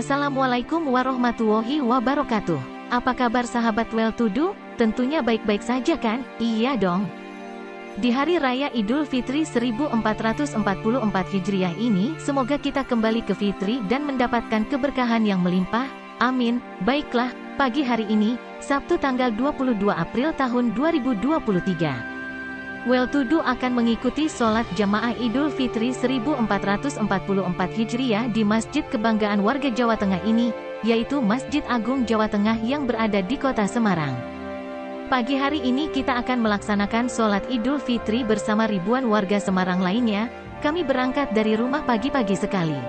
Assalamualaikum warahmatullahi wabarakatuh. Apa kabar sahabat Well To Do? Tentunya baik-baik saja kan? Iya dong. Di Hari Raya Idul Fitri 1444 Hijriah ini, semoga kita kembali ke fitri dan mendapatkan keberkahan yang melimpah. Amin. Baiklah, pagi hari ini, Sabtu tanggal 22 April tahun 2023. Well To Do akan mengikuti sholat jamaah Idul Fitri 1444 Hijriah di Masjid Kebanggaan Warga Jawa Tengah ini, yaitu Masjid Agung Jawa Tengah yang berada di Kota Semarang. Pagi hari ini kita akan melaksanakan sholat Idul Fitri bersama ribuan warga Semarang lainnya. Kami berangkat dari rumah pagi-pagi sekali.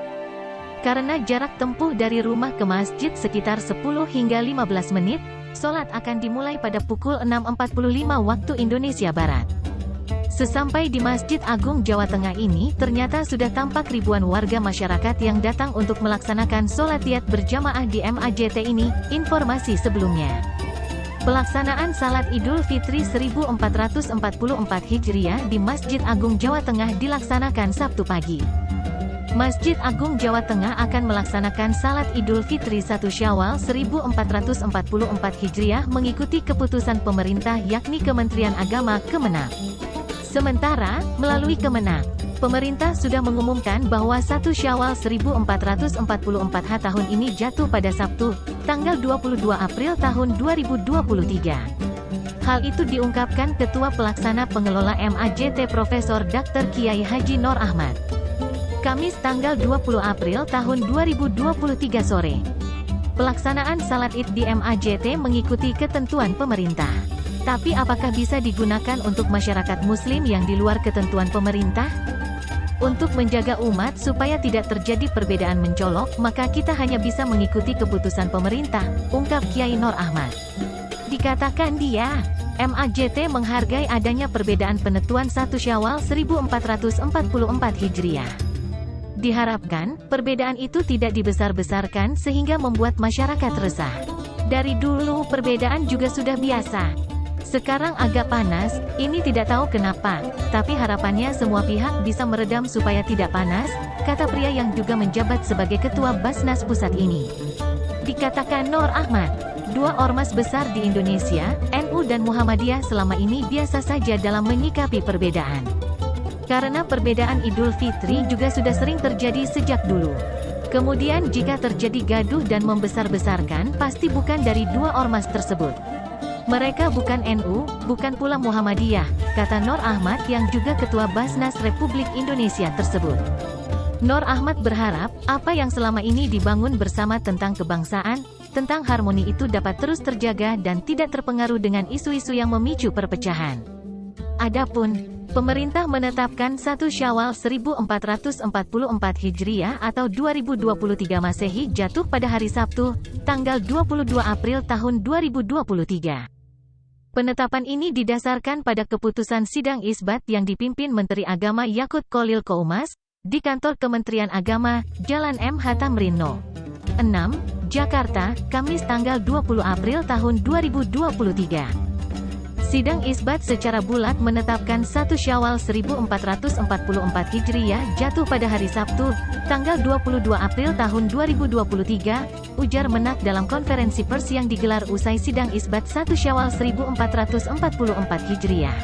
Karena jarak tempuh dari rumah ke masjid sekitar 10 hingga 15 menit, sholat akan dimulai pada pukul 6.45 waktu Indonesia Barat. Sesampai di Masjid Agung Jawa Tengah ini, ternyata sudah tampak ribuan warga masyarakat yang datang untuk melaksanakan sholat id berjamaah di MAJT ini. Informasi sebelumnya, pelaksanaan salat Idul Fitri 1444 Hijriah di Masjid Agung Jawa Tengah dilaksanakan Sabtu pagi. Masjid Agung Jawa Tengah akan melaksanakan salat Idul Fitri 1 Syawal 1444 Hijriah mengikuti keputusan pemerintah yakni Kementerian Agama Kemenak. Sementara, melalui Kemenak, pemerintah sudah mengumumkan bahwa 1 Syawal 1444 tahun ini jatuh pada Sabtu, tanggal 22 April tahun 2023. Hal itu diungkapkan Ketua Pelaksana Pengelola MAJT Profesor Dr. Kiai Haji Nor Ahmad. Kamis tanggal 20 April tahun 2023 sore. Pelaksanaan salat Id di MAJT mengikuti ketentuan pemerintah. Tapi apakah bisa digunakan untuk masyarakat muslim yang di luar ketentuan pemerintah? Untuk menjaga umat supaya tidak terjadi perbedaan mencolok, maka kita hanya bisa mengikuti keputusan pemerintah, ungkap Kiai Nor Ahmad. Dikatakan dia, MAJT menghargai adanya perbedaan penentuan 1 Syawal 1444 Hijriah. Diharapkan, perbedaan itu tidak dibesar-besarkan sehingga membuat masyarakat resah. Dari dulu perbedaan juga sudah biasa. Sekarang agak panas, ini tidak tahu kenapa, tapi harapannya semua pihak bisa meredam supaya tidak panas, kata pria yang juga menjabat sebagai Ketua Basnas Pusat ini. Dikatakan Nor Ahmad, dua ormas besar di Indonesia, NU dan Muhammadiyah selama ini biasa saja dalam menyikapi perbedaan. Karena perbedaan Idul Fitri juga sudah sering terjadi sejak dulu. Kemudian jika terjadi gaduh dan membesar-besarkan, pasti bukan dari dua ormas tersebut. Mereka bukan NU, bukan pula Muhammadiyah, kata Nor Ahmad yang juga Ketua Basnas Republik Indonesia tersebut. Nor Ahmad berharap, apa yang selama ini dibangun bersama tentang kebangsaan, tentang harmoni itu dapat terus terjaga dan tidak terpengaruh dengan isu-isu yang memicu perpecahan. Adapun, pemerintah menetapkan 1 Syawal 1444 Hijriah atau 2023 Masehi jatuh pada hari Sabtu, tanggal 22 April tahun 2023. Penetapan ini didasarkan pada keputusan Sidang Isbat yang dipimpin Menteri Agama Yakut Kholil Koumas, di Kantor Kementerian Agama, Jalan MH Tamrin No. 6, Jakarta, Kamis tanggal 20 April tahun 2023. Sidang Isbat secara bulat menetapkan 1 Syawal 1444 Hijriah jatuh pada hari Sabtu, tanggal 22 April tahun 2023, ujar Menak dalam konferensi pers yang digelar usai Sidang Isbat 1 Syawal 1444 Hijriah.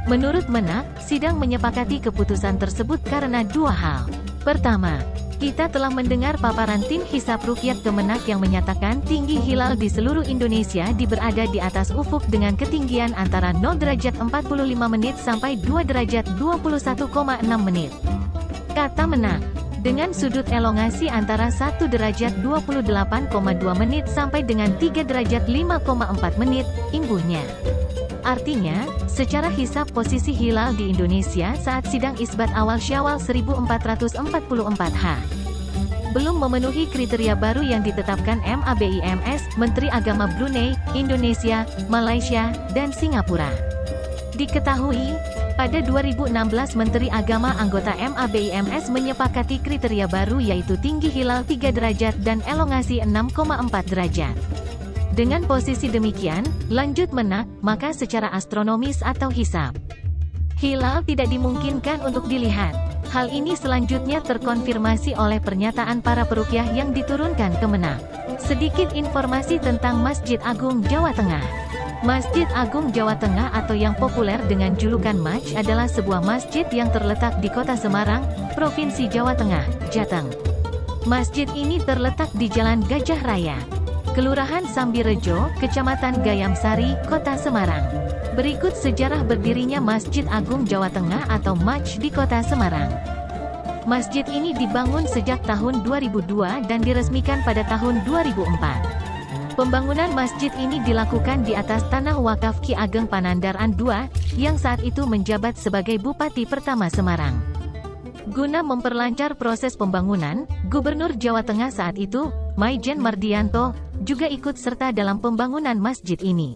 Menurut Menak, sidang menyepakati keputusan tersebut karena dua hal. Pertama, kita telah mendengar paparan tim Hisab Rukyat Kemenak yang menyatakan tinggi hilal di seluruh Indonesia berada di atas ufuk dengan ketinggian antara 0 derajat 45 menit sampai 2 derajat 21,6 menit. Kata Menak, dengan sudut elongasi antara 1 derajat 28,2 menit sampai dengan 3 derajat 5,4 menit, imbuhnya. Artinya, secara hisab posisi hilal di Indonesia saat sidang isbat awal Syawal 1444 belum memenuhi kriteria baru yang ditetapkan MABIMS, Menteri Agama Brunei, Indonesia, Malaysia, dan Singapura. Diketahui, pada 2016 Menteri Agama anggota MABIMS menyepakati kriteria baru yaitu tinggi hilal 3 derajat dan elongasi 6,4 derajat. Dengan posisi demikian, lanjut Menak, maka secara astronomis atau hisab, hilal tidak dimungkinkan untuk dilihat. Hal ini selanjutnya terkonfirmasi oleh pernyataan para peruqyah yang diturunkan ke Menak. Sedikit informasi tentang Masjid Agung Jawa Tengah. Masjid Agung Jawa Tengah atau yang populer dengan julukan MAJ adalah sebuah masjid yang terletak di Kota Semarang, Provinsi Jawa Tengah, Jateng. Masjid ini terletak di Jalan Gajah Raya, Kelurahan Sambirejo, Kecamatan Gayamsari, Kota Semarang. Berikut sejarah berdirinya Masjid Agung Jawa Tengah atau MAJ di Kota Semarang. Masjid ini dibangun sejak tahun 2002 dan diresmikan pada tahun 2004. Pembangunan masjid ini dilakukan di atas tanah wakaf Ki Ageng Panandaran II, yang saat itu menjabat sebagai Bupati pertama Semarang. Guna memperlancar proses pembangunan, Gubernur Jawa Tengah saat itu, Maijen Mardianto, juga ikut serta dalam pembangunan masjid ini.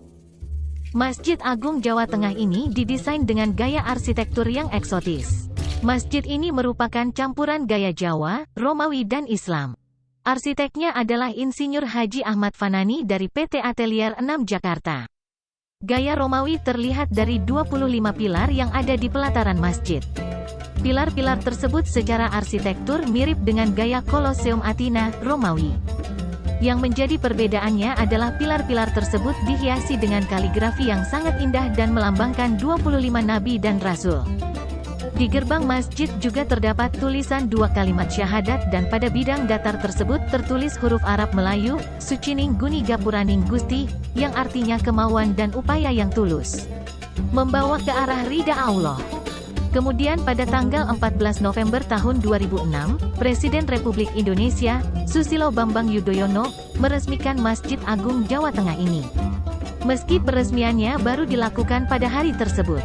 Masjid Agung Jawa Tengah ini didesain dengan gaya arsitektur yang eksotis. Masjid ini merupakan campuran gaya Jawa, Romawi dan Islam. Arsiteknya adalah Insinyur Haji Ahmad Fanani dari PT Atelier 6 Jakarta. Gaya Romawi terlihat dari 25 pilar yang ada di pelataran masjid. Pilar-pilar tersebut secara arsitektur mirip dengan gaya Kolosium Athena, Romawi. Yang menjadi perbedaannya adalah pilar-pilar tersebut dihiasi dengan kaligrafi yang sangat indah dan melambangkan 25 nabi dan rasul. Di gerbang masjid juga terdapat tulisan 2 kalimat syahadat dan pada bidang datar tersebut tertulis huruf Arab Melayu, Sucining Guni Gapuraning Gusti, yang artinya kemauan dan upaya yang tulus, membawa ke arah ridha Allah. Kemudian pada tanggal 14 November tahun 2006, Presiden Republik Indonesia, Susilo Bambang Yudhoyono, meresmikan Masjid Agung Jawa Tengah ini. Meski peresmiannya baru dilakukan pada hari tersebut,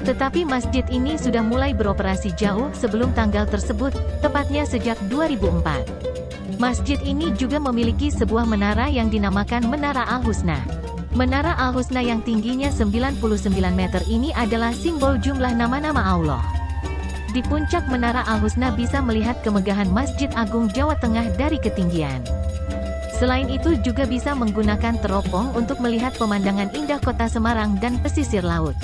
tetapi masjid ini sudah mulai beroperasi jauh sebelum tanggal tersebut, tepatnya sejak 2004. Masjid ini juga memiliki sebuah menara yang dinamakan Menara Al-Husna. Menara Al-Husna yang tingginya 99 meter ini adalah simbol jumlah nama-nama Allah. Di puncak Menara Al-Husna bisa melihat kemegahan Masjid Agung Jawa Tengah dari ketinggian. Selain itu juga bisa menggunakan teropong untuk melihat pemandangan indah kota Semarang dan pesisir laut.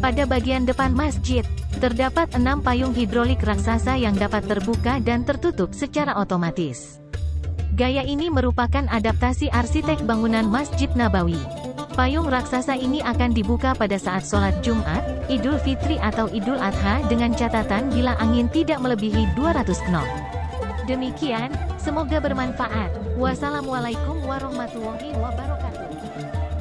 Pada bagian depan masjid, terdapat 6 payung hidrolik raksasa yang dapat terbuka dan tertutup secara otomatis. Gaya ini merupakan adaptasi arsitek bangunan Masjid Nabawi. Payung raksasa ini akan dibuka pada saat sholat Jumat, Idul Fitri atau Idul Adha dengan catatan bila angin tidak melebihi 200 knot. Demikian, semoga bermanfaat. Wassalamualaikum warahmatullahi wabarakatuh.